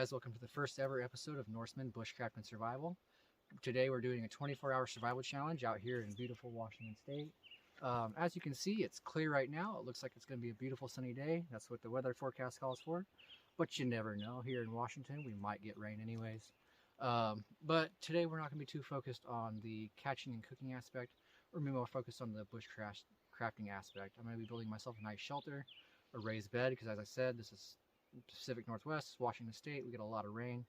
guys, welcome to the first ever episode of Norseman Bushcraft and Survival. Today we're doing a 24-hour survival challenge out here in beautiful Washington State. As you can see, it's clear right now. It looks like it's going to be a beautiful sunny day. That's what the weather forecast calls for. But you never know. Here in Washington, we might get rain anyways. But today we're not going to be too focused on the catching and cooking aspect. We're going to be more focused on the bushcrafting aspect. I'm going to be building myself a nice shelter, a raised bed, because as I said, this is Pacific Northwest, Washington State. We get a lot of rain.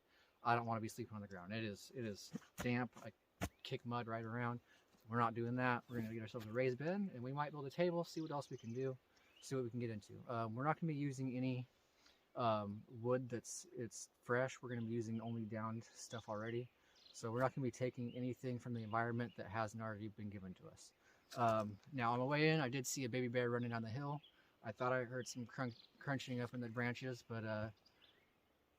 I don't want to be sleeping on the ground. It is damp. I kick mud right around. We're not doing that. We're going to get ourselves a raised bed, and we might build a table, see what else we can do, see what we can get into. We're not going to be using any wood it's fresh. We're going to be using only downed stuff already. So we're not going to be taking anything from the environment that hasn't already been given to us. Now on my way in, I did see a baby bear running down the hill. I thought I heard some crunching up in the branches, but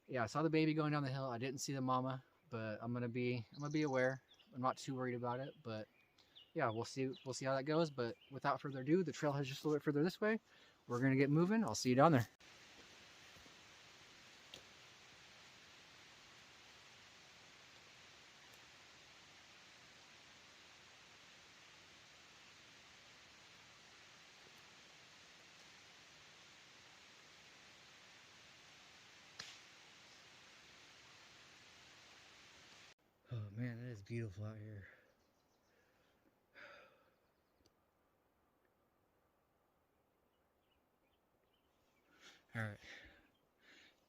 yeah, I saw the baby going down the hill. I didn't see the mama, but I'm gonna be aware. I'm not too worried about it, but yeah, we'll see how that goes. But without further ado, the trail is just a little bit further this way. We're gonna get moving. I'll see you down there. Oh man, it is beautiful out here. All right,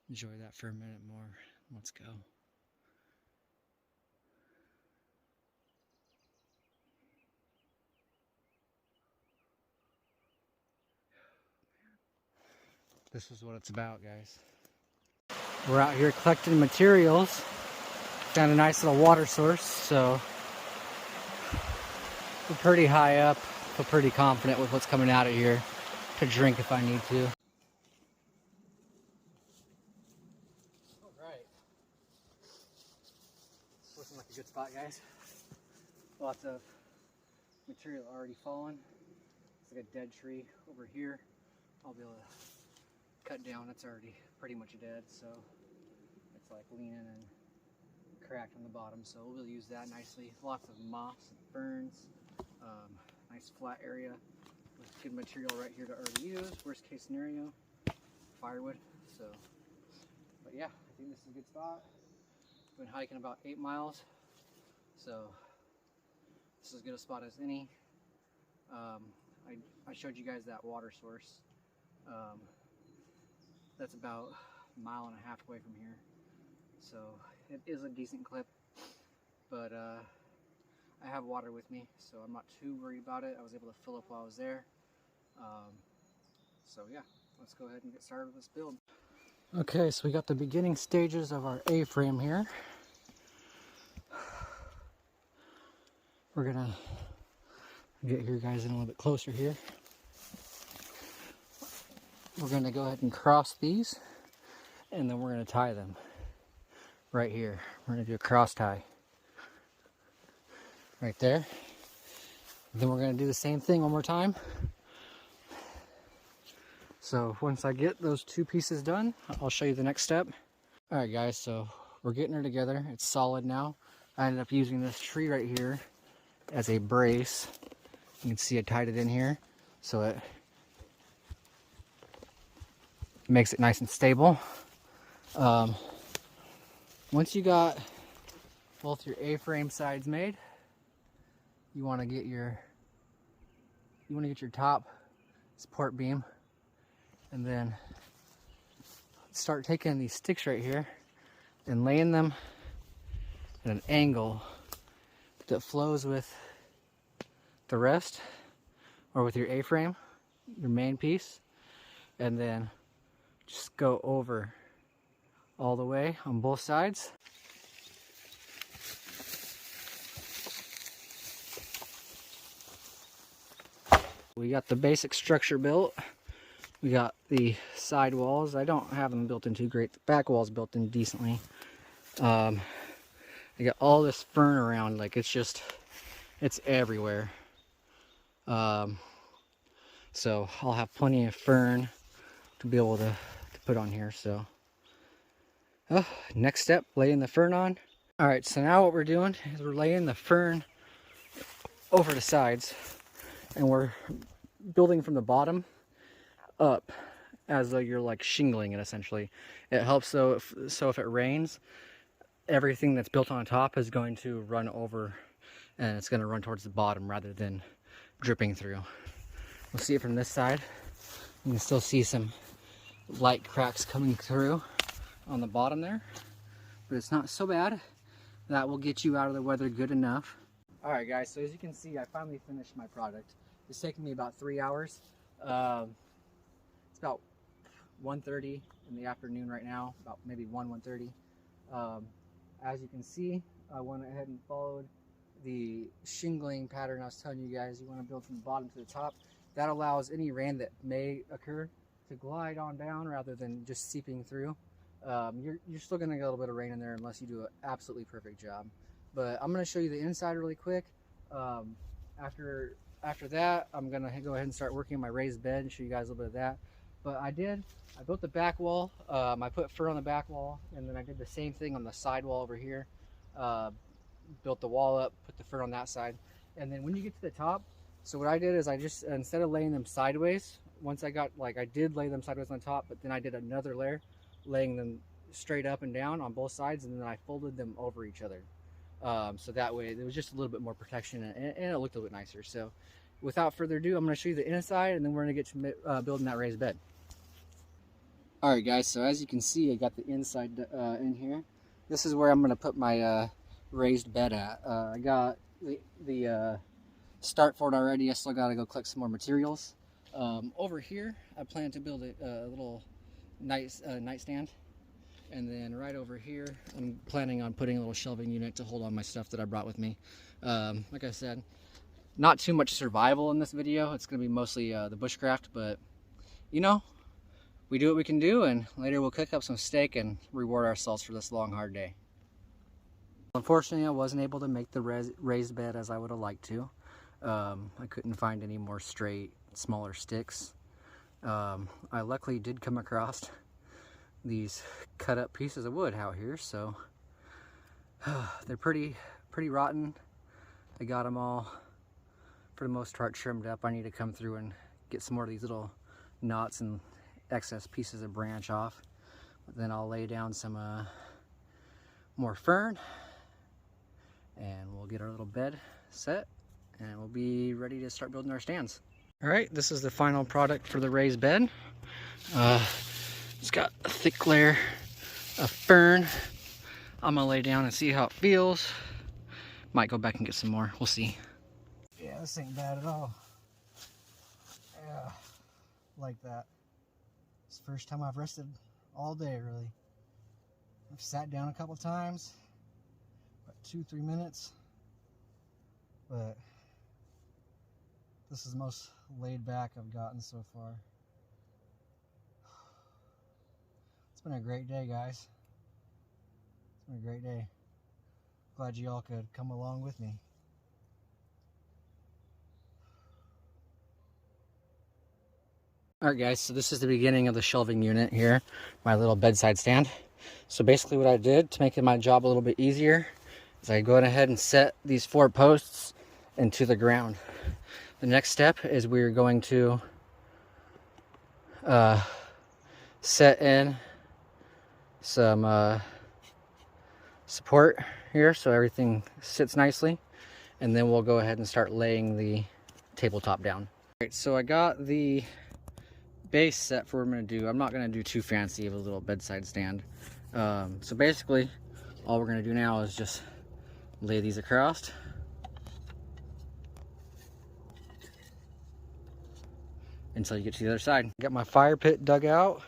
enjoy that for a minute more. Let's go. This is what it's about, guys. We're out here collecting materials. Found a nice little water source, so we're pretty high up. Feel pretty confident with what's coming out of here to drink if I need to. Alright. It's looking like a good spot, guys. Lots of material already fallen. It's like a dead tree over here. I'll be able to cut down. It's already pretty much dead, so it's like leaning and cracked on the bottom, so we'll use that nicely. Lots of moss and ferns. Nice flat area with good material right here to already use. Worst case scenario, firewood. So, but yeah, I think this is a good spot. Been hiking about 8 miles, so this is as good a spot as any. I showed you guys that water source. That's about a mile and a half away from here, so it is a decent clip, but I have water with me, so I'm not too worried about it. I was able to fill up while I was there. So yeah, let's go ahead and get started with this build. Okay, so we got the beginning stages of our A-frame here. We're gonna get your guys in a little bit closer here. We're gonna go ahead and cross these, and then we're gonna tie them right here. We're gonna do a cross tie right there. Then we're gonna do the same thing one more time. So once I get those two pieces done, I'll show you the next step. All right, guys, so we're getting her together. It's solid now. I ended up using this tree right here as a brace. You can see I tied it in here, so it makes it nice and stable. Once you got both your A-frame sides made, you want to get your top support beam, and then start taking these sticks right here and laying them at an angle that flows with the rest, or with your A-frame, your main piece, and then just go over all the way on both sides. We got the basic structure built. We got the side walls. I don't have them built in too great. The back wall's built in decently. I got all this fern around, like it's everywhere. So I'll have plenty of fern to be able to put on here. So Next step, laying the fern on. All right, so now what we're doing is we're laying the fern over the sides, and we're building from the bottom up as though you're like shingling it essentially. It helps so if it rains, everything that's built on top is going to run over, and it's going to run towards the bottom rather than dripping through. We'll see it from this side. You can still see some light cracks coming through on the bottom there, but it's not so bad. That will get you out of the weather good enough. All right, guys, so as you can see, I finally finished my product. It's taken me about 3 hours. It's about 1:30 in the afternoon right now, about maybe 1:30. As you can see, I went ahead and followed the shingling pattern I was telling you guys. You want to build from the bottom to the top. That allows any rain that may occur to glide on down rather than just seeping through. You're still going to get a little bit of rain in there unless you do an absolutely perfect job. But I'm going to show you the inside really quick. After that, I'm going to go ahead and start working on my raised bed and show you guys a little bit of that. But I built the back wall. I put fur on the back wall, and then I did the same thing on the side wall over here. Built the wall up, put the fur on that side. And then when you get to the top, so what I did is I just, instead of laying them sideways, once I got, like I did lay them sideways on top, but then I did another layer, laying them straight up and down on both sides, and then I folded them over each other. So that way there was just a little bit more protection, and it looked a little bit nicer. So without further ado, I'm going to show you the inside, and then we're going to get to building that raised bed. Alright guys, so as you can see, I got the inside in here. This is where I'm going to put my raised bed at. I got the start for it already. I still got to go collect some more materials. Over here, I plan to build a little nightstand. And then right over here, I'm planning on putting a little shelving unit to hold on my stuff that I brought with me. Like I said, not too much survival in this video. It's going to be mostly the bushcraft, but you know, we do what we can do, and later we'll cook up some steak and reward ourselves for this long, hard day. Unfortunately, I wasn't able to make the raised bed as I would have liked to. I couldn't find any more straight, smaller sticks. I luckily did come across these cut up pieces of wood out here, so they're pretty rotten. I got them all for the most part trimmed up. I need to come through and get some more of these little knots and excess pieces of branch off. But then I'll lay down some more fern, and we'll get our little bed set, and we'll be ready to start building our stands. All right, this is the final product for the raised bed. It's got a thick layer of fern. I'm gonna lay down and see how it feels. Might go back and get some more, we'll see. Yeah, this ain't bad at all. Yeah, like that. It's the first time I've rested all day, really. I've sat down a couple times, about 2-3 minutes, but this is the most laid back I've gotten so far. It's been a great day, guys. It's been a great day. Glad you all could come along with me. Alright guys, so this is the beginning of the shelving unit here, my little bedside stand. So basically what I did to make my job a little bit easier is I go ahead and set these 4 posts into the ground. The next step is we're going to set in some support here so everything sits nicely, and then we'll go ahead and start laying the tabletop down. All right, so I got the base set for what I'm going to do. I'm not going to do too fancy of a little bedside stand. So basically all we're going to do now is just lay these across. Until you get to the other side. Got my fire pit dug out.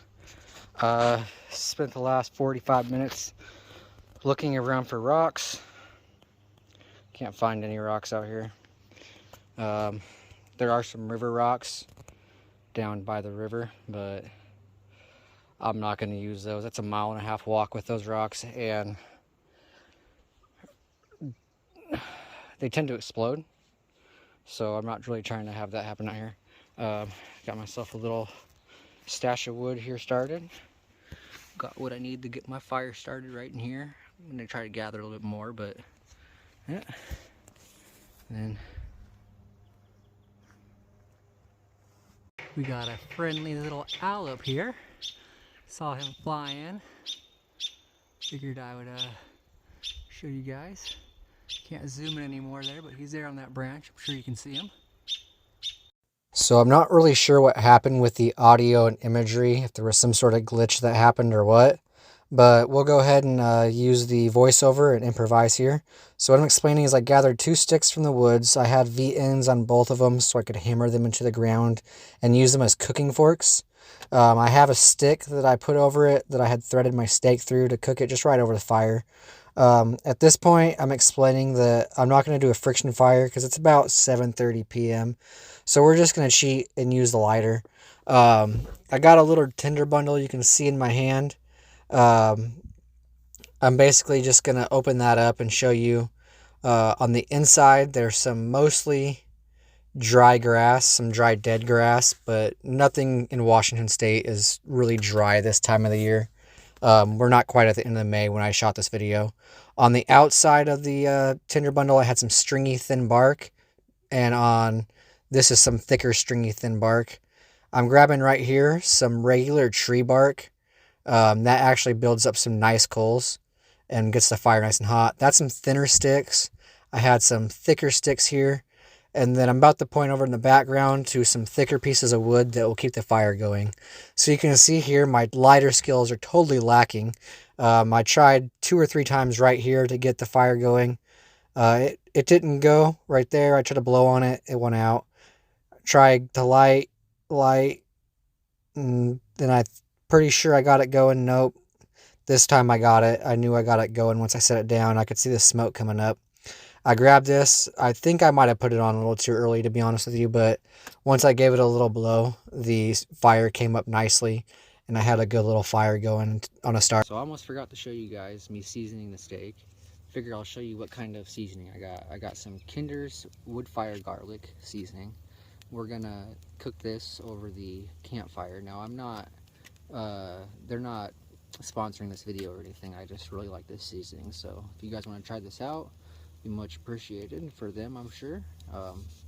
Spent the last 45 minutes looking around for rocks. Can't find any rocks out here. There are some river rocks down by the river, but I'm not going to use those. That's a 1.5 mile walk with those rocks, and they tend to explode, so I'm not really trying to have that happen out here. Got myself a little stash of wood here started. Got what I need to get my fire started right in here. I'm gonna try to gather a little bit more, but yeah. And then we got a friendly little owl up here. Saw him fly in. Figured I would show you guys. Can't zoom in anymore there, but he's there on that branch. I'm sure you can see him. So I'm not really sure what happened with the audio and imagery, if there was some sort of glitch that happened or what. But we'll go ahead and use the voiceover and improvise here. So what I'm explaining is I gathered 2 sticks from the woods. I had V-ends on both of them so I could hammer them into the ground and use them as cooking forks. I have a stick that I put over it that I had threaded my stake through to cook it just right over the fire. At this point, I'm explaining that I'm not going to do a friction fire because it's about 7:30 p.m. So we're just going to cheat and use the lighter. I got a little tinder bundle you can see in my hand. I'm basically just going to open that up and show you. On the inside, there's some mostly dry grass, some dry dead grass, but nothing in Washington State is really dry this time of the year. We're not quite at the end of May when I shot this video. On the outside of the tinder bundle, I had some stringy thin bark, and this is some thicker stringy thin bark. I'm grabbing right here some regular tree bark. That actually builds up some nice coals and gets the fire nice and hot. That's some thinner sticks. I had some thicker sticks here. And then I'm about to point over in the background to some thicker pieces of wood that will keep the fire going. So you can see here my lighter skills are totally lacking. I tried 2 or 3 times right here to get the fire going. It didn't go right there. I tried to blow on it. It went out. Tried to light, and then I'm pretty sure I got it going. Nope. This time I got it. I knew I got it going once I set it down. I could see the smoke coming up. I grabbed this. I think I might have put it on a little too early, to be honest with you, but once I gave it a little blow, the fire came up nicely, and I had a good little fire going on a start. So I almost forgot to show you guys me seasoning the steak. Figure I'll show you what kind of seasoning I got. I got some Kinder's wood fire garlic seasoning. We're gonna cook this over the campfire. Now I'm not, they're not sponsoring this video or anything. I just really like this seasoning. So if you guys want to try this out, be much appreciated for them, I'm sure.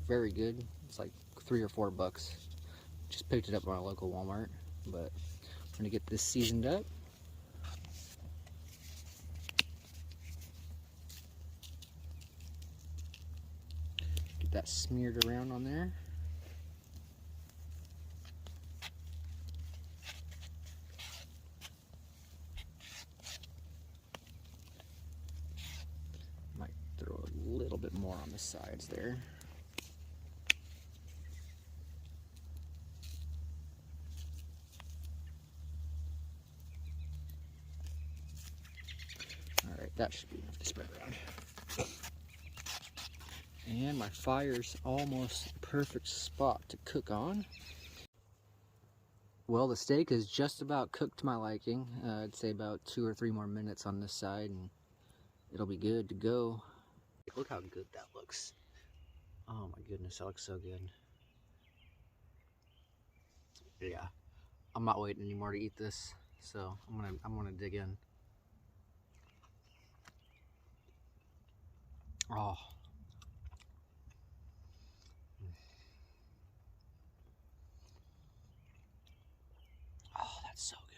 Very good. It's like $3 or $4. Just picked it up on a local Walmart, but I'm gonna get this seasoned up. Get that smeared around on there. Might throw a little bit more on the sides there. Alright, that should be enough to spread around. And my fire's almost perfect spot to cook on. Well, the steak is just about cooked to my liking. I'd say about 2 or 3 more minutes on this side and it'll be good to go. Look how good that looks. Oh my goodness, that looks so good. Yeah, I'm not waiting anymore to eat this, so I'm gonna dig in. Oh. Oh, that's so good.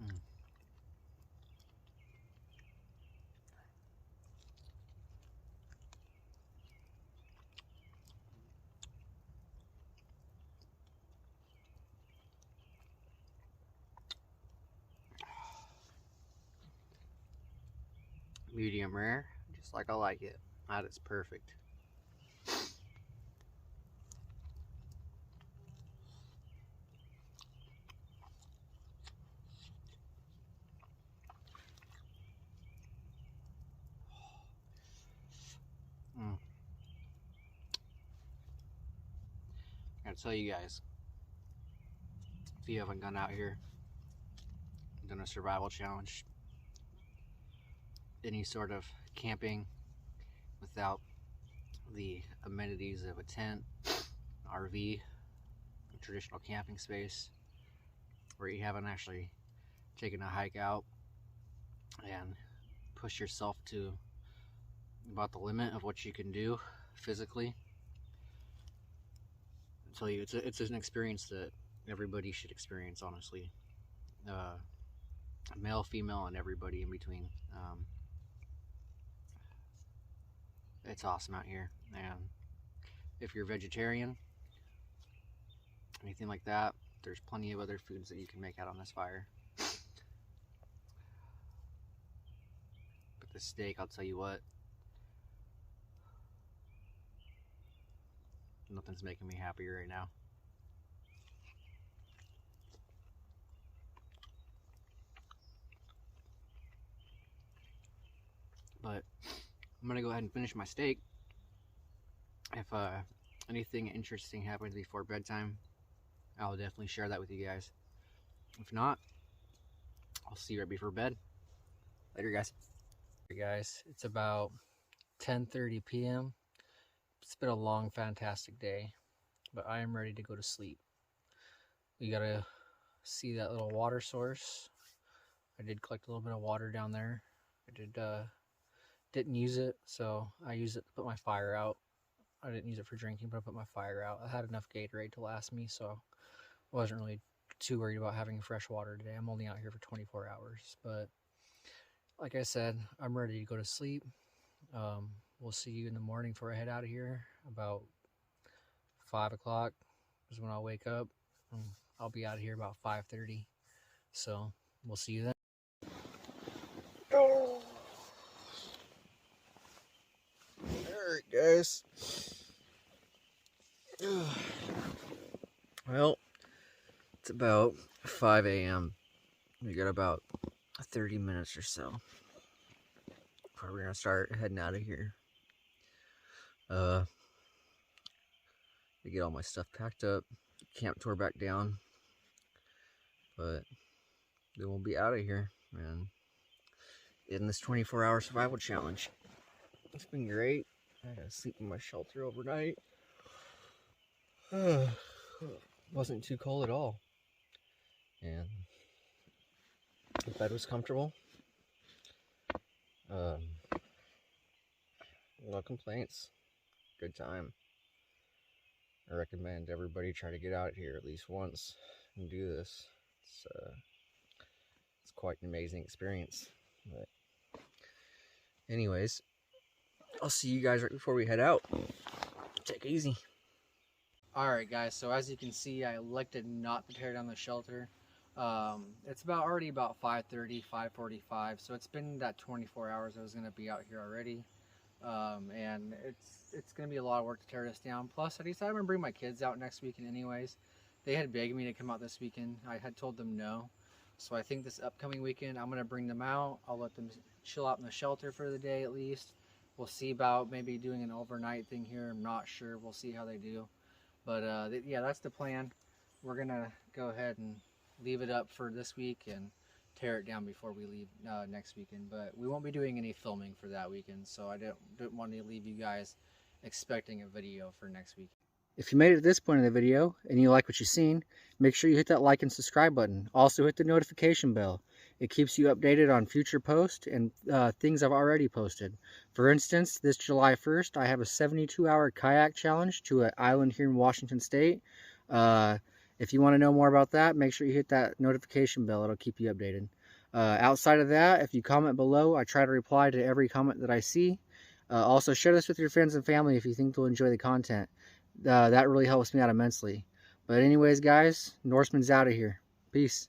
Mm. Medium rare, just like I like it. That is perfect. Mm. I gotta tell you guys, if you haven't gone out here and done a survival challenge, any sort of camping without the amenities of a tent, RV, a traditional camping space where you haven't actually taken a hike out and push yourself to about the limit of what you can do physically. I tell you, it's an experience that everybody should experience, honestly. Male, female, and everybody in between. It's awesome out here. And if you're vegetarian, anything like that, there's plenty of other foods that you can make out on this fire. But the steak, I'll tell you what, nothing's making me happier right now. But I'm gonna go ahead and finish my steak. If anything interesting happens before bedtime, I'll definitely share that with you guys. If not, I'll see you right before bed. Later, guys. Hey guys, it's about 10:30 p.m. It's been a long, fantastic day, but I am ready to go to sleep. We gotta see that little water source. I did collect a little bit of water down there. I didn't use it, so I used it to put my fire out. I didn't use it for drinking, but I put my fire out. I had enough Gatorade to last me, so I wasn't really too worried about having fresh water today. I'm only out here for 24 hours, but like I said, I'm ready to go to sleep. We'll see you in the morning before I head out of here. About 5 o'clock is when I'll wake up. I'll be out of here about 5:30, so we'll see you then. Alright guys, well, it's about 5 a.m. We got about 30 minutes or so before we're gonna start heading out of here. To get all my stuff packed up, camp tore back down, but then we'll be out of here and in this 24-hour survival challenge. It's been great. I had to sleep in my shelter overnight. Wasn't too cold at all, and the bed was comfortable. No complaints. Good time. I recommend everybody try to get out here at least once and do this. It's quite an amazing experience. But anyways, I'll see you guys right before we head out. Take it easy. Alright guys, so as you can see, I elected not to tear down the shelter. It's already about 5:30, 5:45, so it's been that 24 hours I was going to be out here already. And it's going to be a lot of work to tear this down. Plus, I decided I'm going to bring my kids out next weekend anyways. They had begged me to come out this weekend. I had told them no. So I think this upcoming weekend, I'm going to bring them out. I'll let them chill out in the shelter for the day at least. We'll see about maybe doing an overnight thing here. I'm not sure. We'll see how they do. But yeah, that's the plan. We're going to go ahead and leave it up for this week and tear it down before we leave next weekend. But we won't be doing any filming for that weekend, so I don't want to leave you guys expecting a video for next week. If you made it to this point in the video and you like what you've seen, make sure you hit that like and subscribe button. Also hit the notification bell. It keeps you updated on future posts and things I've already posted. For instance, this July 1st, I have a 72-hour kayak challenge to an island here in Washington State. If you want to know more about that, make sure you hit that notification bell. It'll keep you updated. Outside of that, if you comment below, I try to reply to every comment that I see. Also, share this with your friends and family if you think they'll enjoy the content. That really helps me out immensely. But anyways, guys, Norseman's out of here. Peace.